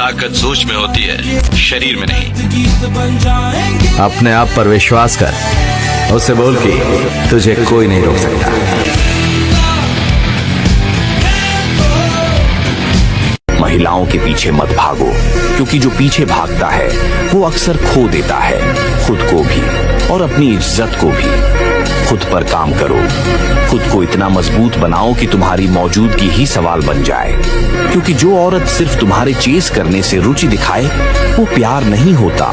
ताकत सोच में होती है, शरीर में नहीं। अपने आप पर विश्वास कर, उसे बोल कि तुझे कोई नहीं रोक सकता। महिलाओं के पीछे मत भागो, क्योंकि जो पीछे भागता है वो अक्सर खो देता है खुद को भी और अपनी इज्जत को भी। खुद पर काम करो, खुद को इतना मजबूत बनाओ कि तुम्हारी मौजूदगी ही सवाल बन जाए। क्योंकि जो औरत सिर्फ तुम्हारे चेस करने से रुचि दिखाए वो प्यार नहीं होता,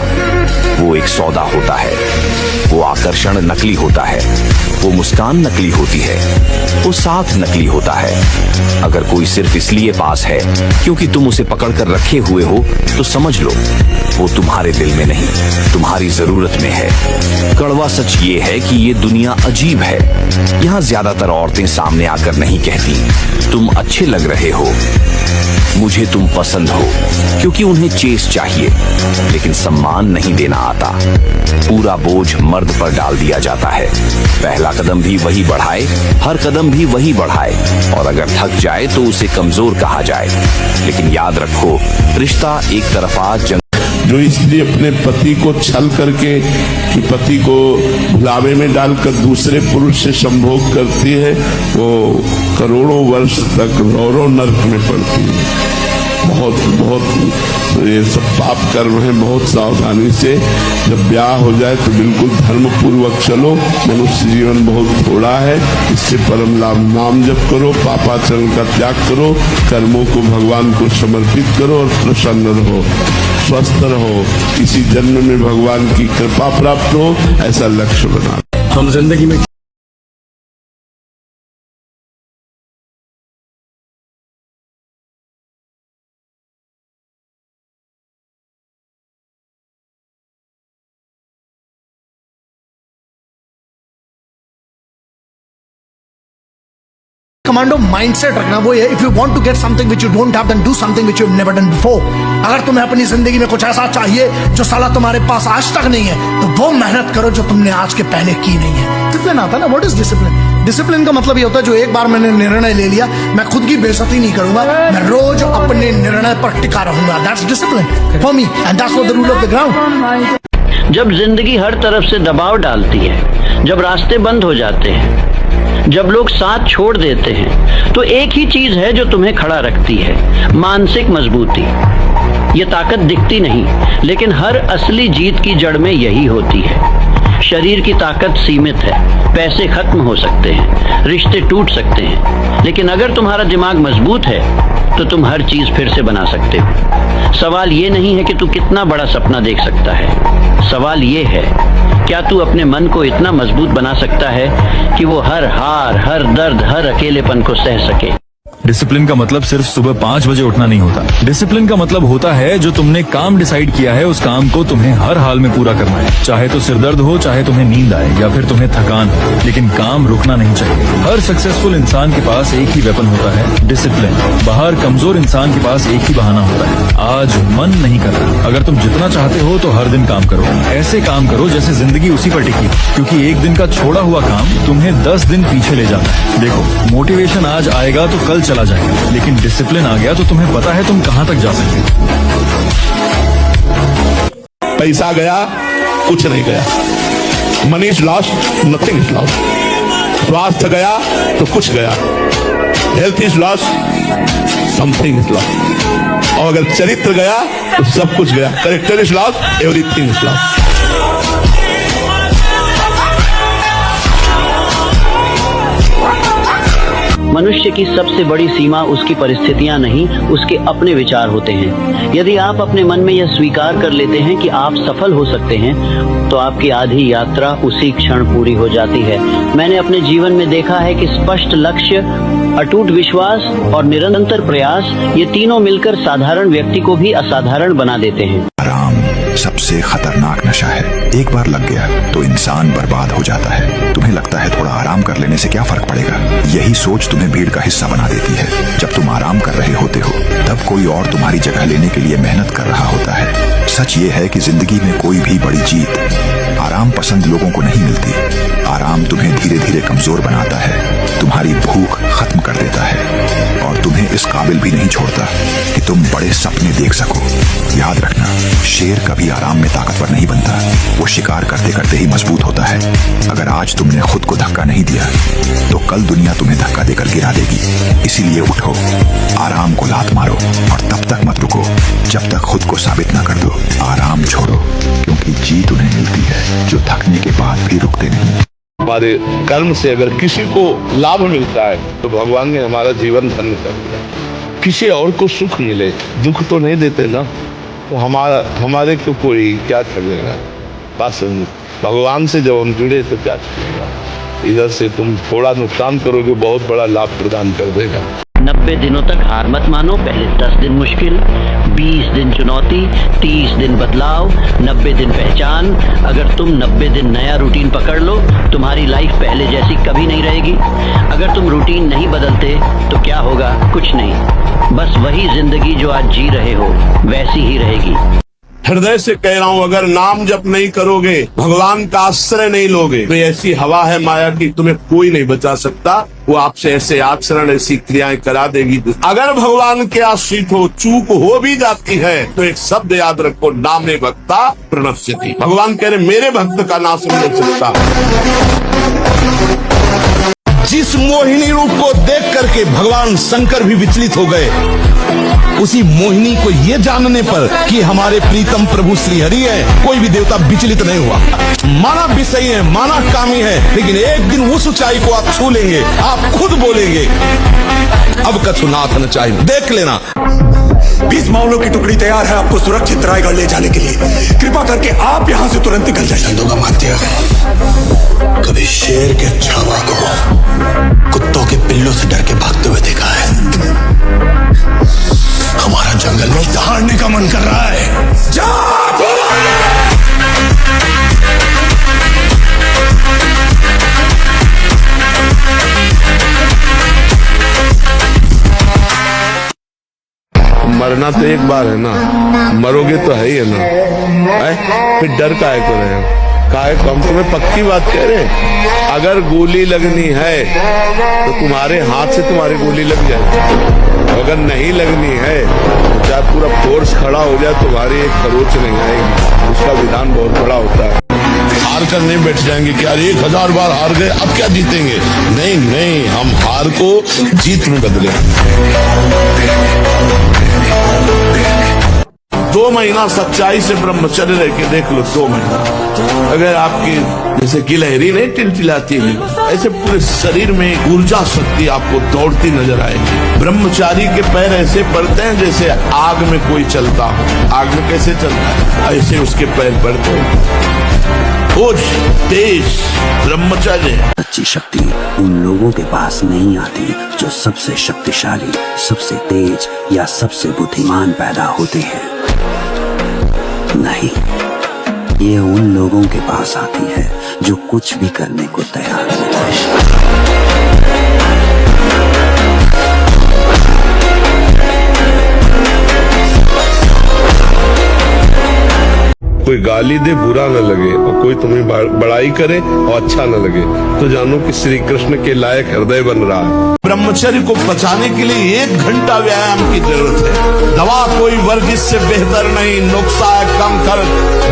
वो एक सौदा होता है। वो आकर्षण नकली होता है, वो मुस्कान नकली होती है, वो साथ नकली होता है। अगर कोई सिर्फ इसलिए पास है क्योंकि तुम उसे पकड़ कर रखे हुए हो तो समझ लो वो तुम्हारे दिल में नहीं, तुम्हारी जरूरत में है। कड़वा सच ये है कि ये दुनिया अजीब है। यहाँ ज्यादातर औरतें सामने आकर नहीं कहती तुम अच्छे लग रहे हो, मुझे तुम पसंद हो, क्योंकि उन्हें चेस चाहिए लेकिन सम्मान नहीं देना आता। पूरा बोझ मर्द पर डाल दिया जाता है। पहला कदम भी वही बढ़ाए, हर कदम भी वही बढ़ाए, और अगर थक जाए तो उसे कमजोर कहा जाए। लेकिन याद रखो, रिश्ता एक तरफा जंग। जो स्त्री अपने पति को छल करके कि पति को भुलावे में डालकर दूसरे पुरुष से संभोग करती है, वो करोड़ों वर्ष तक रौरव नरक में पड़ती है। बहुत बहुत ये सब पाप कर्म है। बहुत सावधानी से जब ब्याह हो जाए तो बिल्कुल धर्म पूर्वक चलो। मनुष्य जीवन बहुत थोड़ा है, इससे परम लाभ नाम जप करो, पापाचरण का त्याग करो, कर्मों को भगवान को समर्पित करो और प्रसन्न रहो, स्वस्थ रहो। इसी जन्म में भगवान की कृपा प्राप्त हो, ऐसा लक्ष्य बना। हम जिंदगी में कमांडो माइंडसेट रखना वो है, if you want to get something which you don't have, then do something which you have never done before. अगर तुम्हें अपनी जिंदगी में कुछ ऐसा चाहिए जो साला तुम्हारे पास आज तक नहीं है, तो वो मेहनत करो जो तुमने आज के पहले की नहीं है। डिसिप्लिन आता है ना, व्हाट इज डिसिप्लिन? डिसिप्लिन का मतलब ये होता है जो एक बार मैंने निर्णय ले लिया, मैं खुद की बेइज्जती नहीं करूंगा, मैं रोज अपने निर्णय पर टिका रहूंगा। That's discipline for me and that's what the rule of the ground. जब जिंदगी हर तरफ से दबाव डालती है, जब रास्ते बंद हो जाते हैं, जब लोग साथ छोड़ देते हैं, तो एक ही चीज है जो तुम्हें खड़ा रखती है, मानसिक मजबूती। ये ताकत दिखती नहीं, लेकिन हर असली जीत की जड़ में यही होती है। शरीर की ताकत सीमित है, पैसे खत्म हो सकते हैं, रिश्ते टूट सकते हैं, लेकिन अगर तुम्हारा दिमाग मजबूत है तो तुम हर चीज फिर से बना सकते हो। सवाल ये नहीं है कि तू कितना बड़ा सपना देख सकता है, सवाल ये है क्या तू अपने मन को इतना मजबूत बना सकता है कि वो हर हार, हर दर्द, हर अकेलेपन को सह सके। डिसिप्लिन का मतलब सिर्फ सुबह 5 बजे उठना नहीं होता। डिसिप्लिन का मतलब होता है जो तुमने काम डिसाइड किया है उस काम को तुम्हें हर हाल में पूरा करना है, चाहे तो सिरदर्द हो, चाहे तुम्हें नींद आए या फिर तुम्हें थकान हो, लेकिन काम रुकना नहीं चाहिए। हर सक्सेसफुल इंसान के पास एक ही वेपन होता है, डिसिप्लिन। बाहर कमजोर इंसान के पास एक ही बहाना होता है, आज मन नहीं कर रहा। अगर तुम जितना चाहते हो तो हर दिन काम करो, ऐसे काम करो जैसे जिंदगी उसी पर टिकी, क्योंकि एक दिन का छोड़ा हुआ काम तुम्हें 10 दिन पीछे ले जाता है। देखो, मोटिवेशन आज आएगा तो कल चला जाएगा, लेकिन डिसिप्लिन आ गया तो तुम्हें पता है तुम कहां तक जा सकते हो। पैसा गया, कुछ नहीं गया। Money is lost, nothing is lost. स्वास्थ्य गया तो कुछ गया। Health is lost, something is lost. और अगर चरित्र गया तो सब कुछ गया। Character is lost, everything is lost. मनुष्य की सबसे बड़ी सीमा उसकी परिस्थितियां नहीं, उसके अपने विचार होते हैं। यदि आप अपने मन में यह स्वीकार कर लेते हैं कि आप सफल हो सकते हैं, तो आपकी आधी यात्रा उसी क्षण पूरी हो जाती है। मैंने अपने जीवन में देखा है कि स्पष्ट लक्ष्य, अटूट विश्वास और निरंतर प्रयास, ये तीनों मिलकर साधारण व्यक्ति को भी असाधारण बना देते हैं। आराम सबसे खतरनाक नशा है। एक बार लग गया तो इंसान बर्बाद हो जाता है। तुम्हें लगता है थोड़ा आराम कर लेने से क्या फर्क पड़ेगा, यही सोच तुम्हें भीड़ का हिस्सा बना देती है। जब तुम आराम कर रहे होते हो तब कोई और तुम्हारी जगह लेने के लिए मेहनत कर रहा होता है। सच ये है कि जिंदगी में कोई भी बड़ी जीत आराम पसंद लोगों को नहीं मिलती। आराम तुम्हें धीरे धीरे कमजोर बनाता है, तुम्हारी भूख खत्म कर देता है और तुम्हें इस काबिल भी नहीं छोड़ता कि तुम बड़े सपने देख सको। याद रखना, शेर कभी आराम में ताकतवर नहीं बनता, वो शिकार करते करते ही मजबूत होता है। अगर आज तुमने खुद को धक्का नहीं दिया तो कल दुनिया तुम्हें धक्का देकर गिरा देगी। इसीलिए उठो, आराम को लात मारो और तब तक मत रुको जब तक खुद को साबित न कर दो। आराम छोड़ो, क्योंकि जीत उन्हें मिलती है जो थकने के बाद भी रुकते नहीं। हमारे कर्म से अगर किसी को लाभ मिलता है तो भगवान ने हमारा जीवन धन्य कर दिया। किसी और को सुख मिले, दुख तो नहीं देते ना, तो हमारे को कोई क्या करेगा। बस भगवान से जब हम जुड़े तो क्या करेगा। इधर से तुम थोड़ा नुकसान करोगे, बहुत बड़ा लाभ प्रदान कर देगा। 90 दिनों तक हार मत मानो। पहले 10 दिन मुश्किल, 20 दिन चुनौती, 30 दिन बदलाव, 90 दिन पहचान। अगर तुम 90 दिन नया रूटीन पकड़ लो, तुम्हारी लाइफ पहले जैसी कभी नहीं रहेगी। अगर तुम रूटीन नहीं बदलते तो क्या होगा? कुछ नहीं, बस वही जिंदगी जो आज जी रहे हो वैसी ही रहेगी। हृदय से कह रहा हूँ, अगर नाम जप नहीं करोगे, भगवान का आश्रय नहीं लोगे, तो ऐसी हवा है माया की तुम्हें कोई नहीं बचा सकता। वो आपसे ऐसे आचरण, ऐसी क्रियाएं करा देगी। अगर भगवान के आश्रित हो, चूक हो भी जाती है तो एक शब्द याद रखो, नामे भक्ता प्रणश्यति। भगवान कह रहे मेरे भक्त का नाश नहीं हो सकता। जिस मोहिनी रूप को देख करके भगवान शंकर भी विचलित हो गए, उसी मोहिनी को ये जानने पर कि हमारे प्रीतम प्रभु श्री हरि है, कोई भी देवता विचलित नहीं हुआ। माना विषयी है, माना कामी है, लेकिन एक दिन उस ऊंचाई को आप छू लेंगे, आप खुद बोलेंगे अब कछुनाथ न चाहिए। देख लेना, 20 मामलों की टुकड़ी तैयार है आपको सुरक्षित रायगढ़ ले जाने के लिए। कृपा करके आप यहाँ से तुरंत निकल जाइए। चंदों का माध्य कभी शेर के छावा को कुत्तों के पिल्लों से डर के भागते हुए देखा है। हमारा जंगल में दहाड़ने का मन कर रहा है। जा मरना तो एक बार है ना, मरोगे तो है ही है ना, फिर डर काहे को रहे हो? काहे को? हम तुम्हें पक्की बात कह रहे हैं, अगर गोली लगनी है तो तुम्हारे हाथ से तुम्हारी गोली लग जाए। अगर नहीं लगनी है तो चाहे पूरा फोर्स खड़ा हो जाए, तुम्हारी एक खरोच नहीं आएगी। उसका विधान बहुत बड़ा होता है। हार कर नहीं बैठ जाएंगे कि यार 1000 बार हार गए, अब क्या जीतेंगे। नहीं नहीं, हम हार को जीत में बदले। 2 महीना सच्चाई से ब्रह्मचर्य रह के देख लो। 2 महीना अगर आपकी जैसे गिलहरी नहीं टिलटिलाती है, ऐसे पूरे शरीर में ऊर्जा शक्ति आपको दौड़ती नजर आएगी। ब्रह्मचारी के पैर ऐसे पड़ते हैं जैसे आग में कोई चलता हो। आग में कैसे चलता है, ऐसे उसके पैर पड़ते हैं। तेज ब्रह्मचर्य। सच्ची शक्ति उन लोगों के पास नहीं आती जो सबसे शक्तिशाली, सबसे तेज या सबसे बुद्धिमान पैदा होते हैं। नहीं, ये उन लोगों के पास आती है जो कुछ भी करने को तैयार होते हैं। कोई गाली दे बुरा न लगे और कोई तुम्हें बड़ाई करे और अच्छा न लगे, तो जानो कि श्री कृष्ण के लायक हृदय बन रहा है। ब्रह्मचर्य को बचाने के लिए 1 घंटा व्यायाम की जरूरत है। दवा कोई वर्जिश से बेहतर नहीं, नुक्सा है कम कर,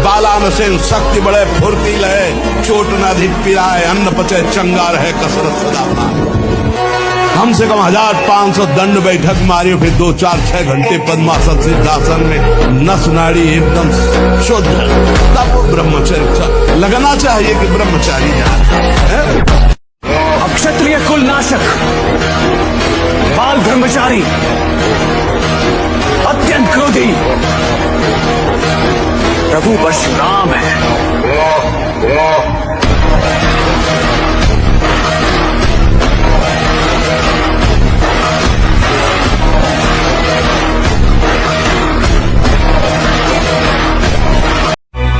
बालान से शक्ति बढ़े, फुर्तीला है, चोट न अधिक पिराए, अन्न पचे, चंगा रहे, कसरत सदा। कम से कम 1500 दंड बैठक मारियो, फिर 2, 4, 6 घंटे पद्मासन सिद्धासन में नस नाड़ी एकदम शुद्ध, तब ब्रह्मचर्य लगना चाहिए कि ब्रह्मचारी जाए। क्षत्रिय कुल नाशक, बाल ब्रह्मचारी, अत्यंत क्रोधी प्रभु परशुराम है।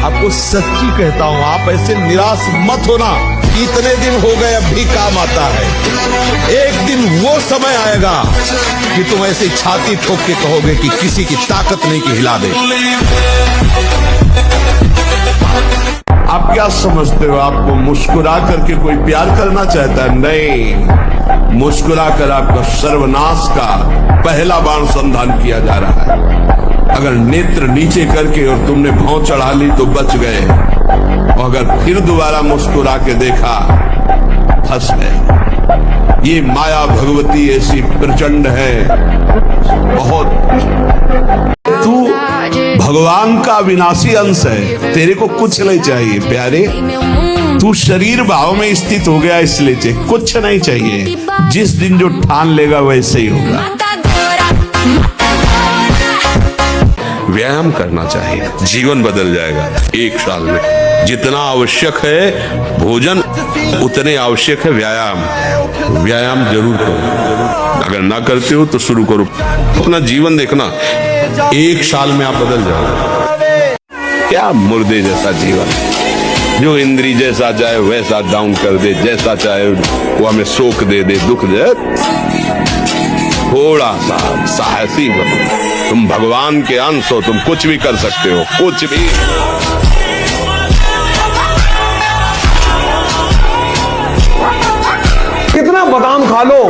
आपको सच्ची कहता हूँ, आप ऐसे निराश मत होना। इतने दिन हो गए, अब भी काम आता है। एक दिन वो समय आएगा कि तुम ऐसे छाती ठोक के कहोगे कि किसी की ताकत नहीं कि हिला दे। आप क्या समझते हो, आपको मुस्कुरा करके कोई प्यार करना चाहता है? नहीं, मुस्कुराकर आपका सर्वनाश का पहला बाण संधान किया जा रहा है। अगर नेत्र नीचे करके और तुमने भौं चढ़ा ली तो बच गए, और अगर फिर दोबारा मुस्कुरा के देखा फंस गए। ये माया भगवती ऐसी प्रचंड है, बहुत। तू भगवान का विनाशी अंश है, तेरे को कुछ नहीं चाहिए प्यारे। तू शरीर भाव में स्थित हो गया, इसलिए चाहिए कुछ नहीं चाहिए। जिस दिन जो ठान लेगा वैसे ही होगा। व्यायाम करना चाहिए, जीवन बदल जाएगा 1 साल में। जितना आवश्यक है भोजन, उतने आवश्यक है व्यायाम। व्यायाम जरूर करो, अगर ना करते हो तो शुरू करो। अपना जीवन देखना, 1 साल में आप बदल जाओगे। क्या मुर्दे जैसा जीवन, जो इंद्री जैसा चाहे वैसा डाउन कर दे, जैसा चाहे वो हमें शोक दे दे, दुख दे। थोड़ा सा साहसी बनो, तुम भगवान के अंश हो, तुम कुछ भी कर सकते हो, कुछ भी। कितना बादाम खा लो,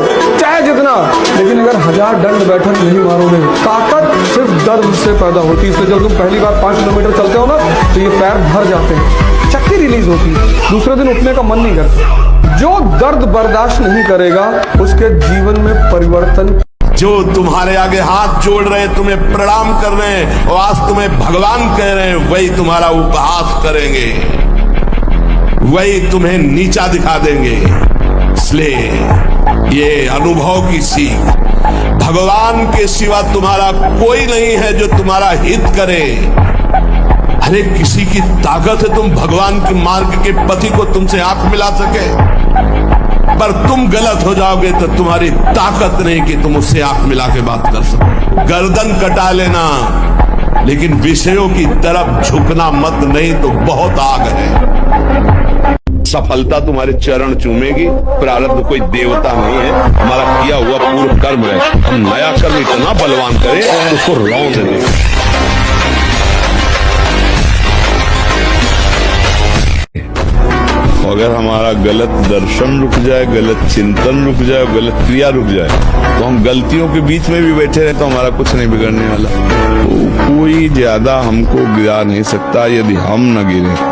चाहे जितना, लेकिन अगर 1000 दंड बैठक नहीं मारोगे, ताकत सिर्फ दर्द से पैदा होती है। इसलिए जब तुम पहली बार 5 किलोमीटर चलते हो ना, तो ये पैर भर जाते हैं, शक्ति रिलीज होती है, दूसरे दिन उठने का मन नहीं करता। जो दर्द बर्दाश्त नहीं करेगा उसके जीवन में परिवर्तन। जो तुम्हारे आगे हाथ जोड़ रहे हैं, तुम्हें प्रणाम कर रहे हैं और आज तुम्हें भगवान कह रहे हैं, वही तुम्हारा उपहास करेंगे, वही तुम्हें नीचा दिखा देंगे। इसलिए ये अनुभव की सीख, भगवान के सिवा तुम्हारा कोई नहीं है जो तुम्हारा हित करे। अरे किसी की ताकत है तुम भगवान के मार्ग के पति को तुमसे आंख मिला सके, पर तुम गलत हो जाओगे तो तुम्हारी ताकत नहीं कि तुम उससे आंख मिला के बात कर सको। गर्दन कटा लेना, लेकिन विषयों की तरफ झुकना मत, नहीं तो बहुत आग है। सफलता तुम्हारे चरण चूमेगी। प्रारब्ध कोई देवता नहीं है, हमारा किया हुआ पूर्व कर्म है। हम नया कर्म इतना बलवान करें उसको रौंद दें। अगर हमारा गलत दर्शन रुक जाए, गलत चिंतन रुक जाए, गलत क्रिया रुक जाए, तो हम गलतियों के बीच में भी बैठे रहे तो हमारा कुछ नहीं बिगड़ने वाला। तो कोई ज्यादा हमको गिरा नहीं सकता यदि हम न गिरे।